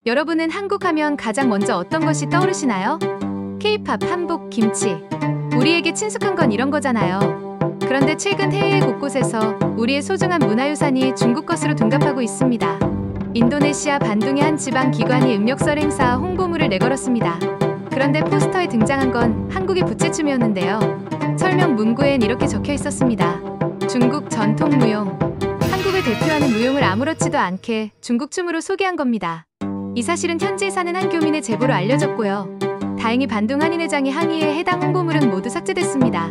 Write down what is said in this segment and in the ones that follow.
여러분은 한국 하면 가장 먼저 어떤 것이 떠오르시나요? K-팝, 한복, 김치. 우리에게 친숙한 건 이런 거잖아요. 그런데 최근 해외 곳곳에서 우리의 소중한 문화유산이 중국 것으로 둔갑하고 있습니다. 인도네시아 반둥의 한 지방 기관이 음력설 행사 홍보물을 내걸었습니다. 그런데 포스터에 등장한 건 한국의 부채춤이었는데요. 설명 문구엔 이렇게 적혀 있었습니다. 중국 전통 무용. 한국을 대표하는 무용을 아무렇지도 않게 중국 춤으로 소개한 겁니다. 이 사실은 현지에 사는 한 교민의 제보로 알려졌고요. 다행히 반둥 한인회장이 항의해 해당 홍보물은 모두 삭제됐습니다.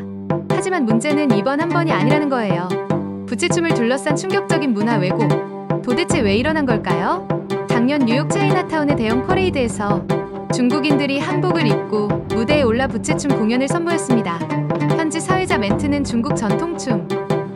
하지만 문제는 이번 한 번이 아니라는 거예요. 부채춤을 둘러싼 충격적인 문화 왜곡. 도대체 왜 일어난 걸까요? 작년 뉴욕 차이나타운의 대형 퍼레이드에서 중국인들이 한복을 입고 무대에 올라 부채춤 공연을 선보였습니다. 현지 사회자 멘트는 중국 전통춤.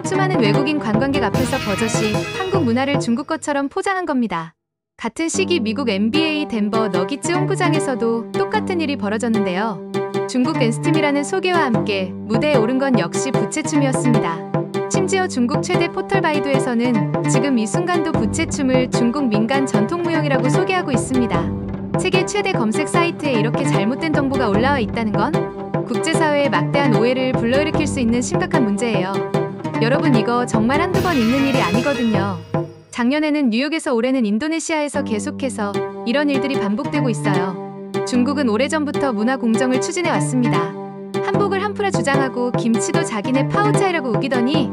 수많은 외국인 관광객 앞에서 버젓이 한국 문화를 중국 것처럼 포장한 겁니다. 같은 시기 미국 NBA 덴버 너기츠 홈구장에서도 똑같은 일이 벌어졌는데요. 중국 댄스팀이라는 소개와 함께 무대에 오른 건 역시 부채춤이었습니다. 심지어 중국 최대 포털 바이두에서는 지금 이 순간도 부채춤을 중국 민간 전통무용이라고 소개하고 있습니다. 세계 최대 검색 사이트에 이렇게 잘못된 정보가 올라와 있다는 건 국제사회에 막대한 오해를 불러일으킬 수 있는 심각한 문제예요. 여러분, 이거 정말 한두 번 있는 일이 아니거든요. 작년에는 뉴욕에서, 올해는 인도네시아에서 계속해서 이런 일들이 반복되고 있어요. 중국은 오래전부터 문화 공정을 추진해 왔습니다. 한복을 한풀아 주장하고 김치도 자기네 파오차이라고 우기더니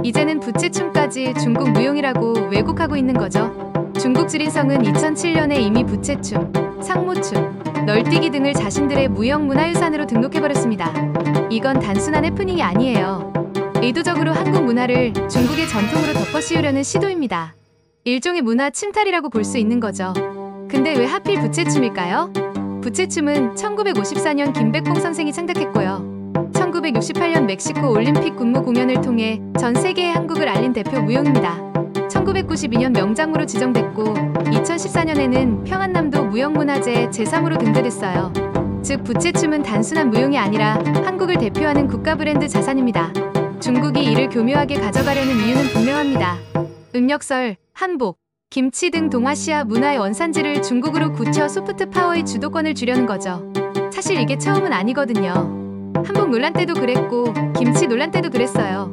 이제는 부채춤까지 중국 무용이라고 왜곡하고 있는 거죠. 중국 지린성은 2007년에 이미 부채춤, 상무춤, 널뛰기 등을 자신들의 무형문화유산으로 등록해버렸습니다. 이건 단순한 해프닝이 아니에요. 의도적으로 한국 문화를 중국의 전통으로 덮어씌우려는 시도입니다. 일종의 문화 침탈이라고 볼 수 있는 거죠. 근데 왜 하필 부채춤일까요? 부채춤은 1954년 김백봉 선생이 창작했고요. 1968년 멕시코 올림픽 군무 공연을 통해 전 세계에 한국을 알린 대표 무용입니다. 1992년 명장으로 지정됐고 2014년에는 평안남도 무형문화재 제3으로 등재됐어요. 즉, 부채춤은 단순한 무용이 아니라 한국을 대표하는 국가 브랜드 자산입니다. 중국이 이를 교묘하게 가져가려는 이유는 분명합니다. 음력설, 한복, 김치 등 동아시아 문화의 원산지를 중국으로 굳혀 소프트 파워의 주도권을 주려는 거죠. 사실 이게 처음은 아니거든요. 한복 논란 때도 그랬고 김치 논란 때도 그랬어요.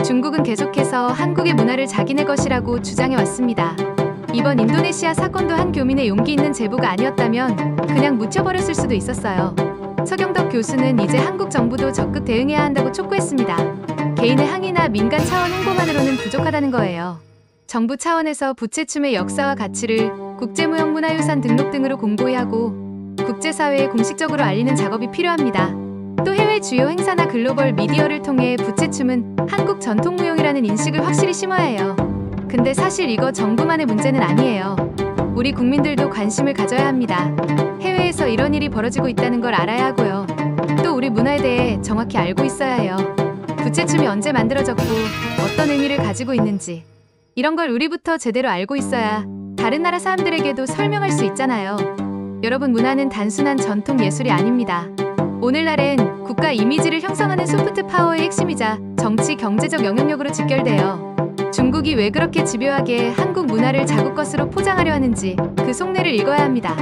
중국은 계속해서 한국의 문화를 자기네 것이라고 주장해왔습니다. 이번 인도네시아 사건도 한 교민의 용기 있는 제보가 아니었다면 그냥 묻혀버렸을 수도 있었어요. 서경덕 교수는 이제 한국 정부도 적극 대응해야 한다고 촉구했습니다. 개인의 항의나 민간 차원 홍보만으로는 부족하다는 거예요. 정부 차원에서 부채춤의 역사와 가치를 국제무형문화유산 등록 등으로 공고히 하고 국제사회에 공식적으로 알리는 작업이 필요합니다. 또 해외 주요 행사나 글로벌 미디어를 통해 부채춤은 한국 전통무용이라는 인식을 확실히 심어야 해요. 근데 사실 이거 정부만의 문제는 아니에요. 우리 국민들도 관심을 가져야 합니다. 해외에서 이런 일이 벌어지고 있다는 걸 알아야 하고요. 또 우리 문화에 대해 정확히 알고 있어야 해요. 부채춤이 언제 만들어졌고 어떤 의미를 가지고 있는지 이런 걸 우리부터 제대로 알고 있어야 다른 나라 사람들에게도 설명할 수 있잖아요. 여러분, 문화는 단순한 전통 예술이 아닙니다. 오늘날엔 국가 이미지를 형성하는 소프트 파워의 핵심이자 정치, 경제적 영향력으로 직결돼요. 중국이 왜 그렇게 집요하게 한국 문화를 자국 것으로 포장하려 하는지 그 속내를 읽어야 합니다.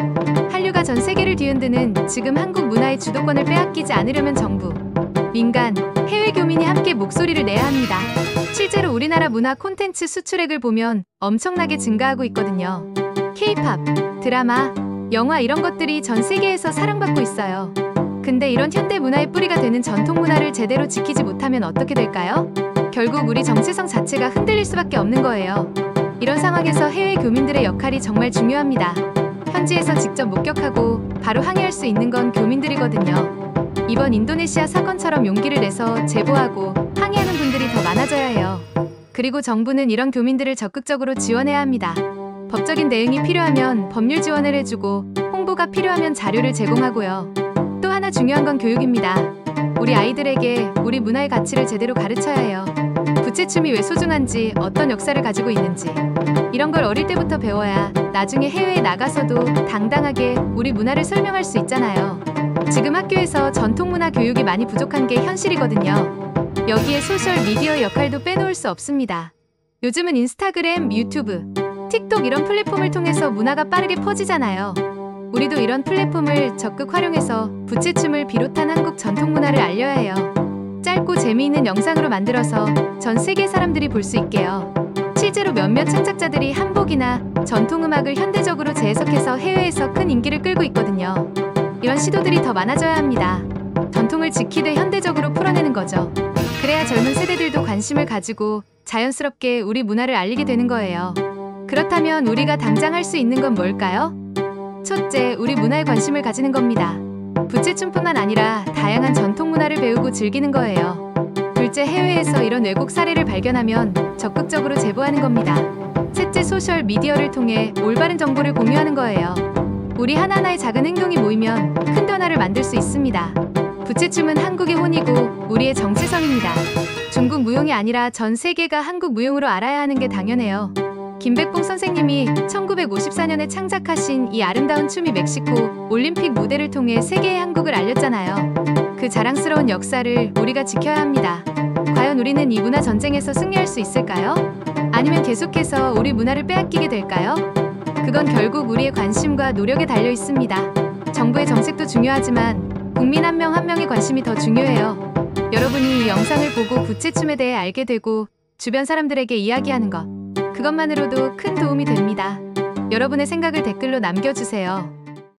한류가 전 세계를 뒤흔드는 지금 한국 문화의 주도권을 빼앗기지 않으려면 정부, 민간, 해외 교민이 함께 목소리를 내야 합니다. 실제로 우리나라 문화 콘텐츠 수출액을 보면 엄청나게 증가하고 있거든요. K-팝, 드라마, 영화 이런 것들이 전 세계에서 사랑받고 있어요. 근데 이런 현대 문화의 뿌리가 되는 전통 문화를 제대로 지키지 못하면 어떻게 될까요? 결국 우리 정체성 자체가 흔들릴 수밖에 없는 거예요. 이런 상황에서 해외 교민들의 역할이 정말 중요합니다. 현지에서 직접 목격하고 바로 항의할 수 있는 건 교민들이거든요. 이번 인도네시아 사건처럼 용기를 내서 제보하고 항의하는 분들이 더 많아져야 해요. 그리고 정부는 이런 교민들을 적극적으로 지원해야 합니다. 법적인 대응이 필요하면 법률 지원을 해주고 홍보가 필요하면 자료를 제공하고요. 또 하나 중요한 건 교육입니다. 우리 아이들에게 우리 문화의 가치를 제대로 가르쳐야 해요. 부채춤이 왜 소중한지, 어떤 역사를 가지고 있는지 이런 걸 어릴 때부터 배워야 나중에 해외에 나가서도 당당하게 우리 문화를 설명할 수 있잖아요. 지금 학교에서 전통문화 교육이 많이 부족한 게 현실이거든요. 여기에 소셜 미디어의 역할도 빼놓을 수 없습니다. 요즘은 인스타그램, 유튜브, 틱톡 이런 플랫폼을 통해서 문화가 빠르게 퍼지잖아요. 우리도 이런 플랫폼을 적극 활용해서 부채춤을 비롯한 한국 전통 문화를 알려야 해요. 짧고 재미있는 영상으로 만들어서 전 세계 사람들이 볼 수 있게요. 실제로 몇몇 창작자들이 한복이나 전통음악을 현대적으로 재해석해서 해외에서 큰 인기를 끌고 있거든요. 이런 시도들이 더 많아져야 합니다. 전통을 지키되 현대적으로 풀어내는 거죠. 그래야 젊은 세대들도 관심을 가지고 자연스럽게 우리 문화를 알리게 되는 거예요. 그렇다면 우리가 당장 할 수 있는 건 뭘까요? 첫째, 우리 문화에 관심을 가지는 겁니다. 부채춤뿐만 아니라 다양한 전통 문화를 배우고 즐기는 거예요. 둘째, 해외에서 이런 왜곡 사례를 발견하면 적극적으로 제보하는 겁니다. 셋째, 소셜 미디어를 통해 올바른 정보를 공유하는 거예요. 우리 하나하나의 작은 행동이 모이면 큰 변화를 만들 수 있습니다. 부채춤은 한국의 혼이고 우리의 정체성입니다. 중국 무용이 아니라 전 세계가 한국 무용으로 알아야 하는 게 당연해요. 김백봉 선생님이 1954년에 창작하신 이 아름다운 춤이 멕시코 올림픽 무대를 통해 세계의 한국을 알렸잖아요. 그 자랑스러운 역사를 우리가 지켜야 합니다. 과연 우리는 이 문화 전쟁에서 승리할 수 있을까요? 아니면 계속해서 우리 문화를 빼앗기게 될까요? 그건 결국 우리의 관심과 노력에 달려 있습니다. 정부의 정책도 중요하지만 국민 한 명 한 명의 관심이 더 중요해요. 여러분이 이 영상을 보고 부채춤에 대해 알게 되고 주변 사람들에게 이야기하는 것, 그것만으로도 큰 도움이 됩니다. 여러분의 생각을 댓글로 남겨주세요.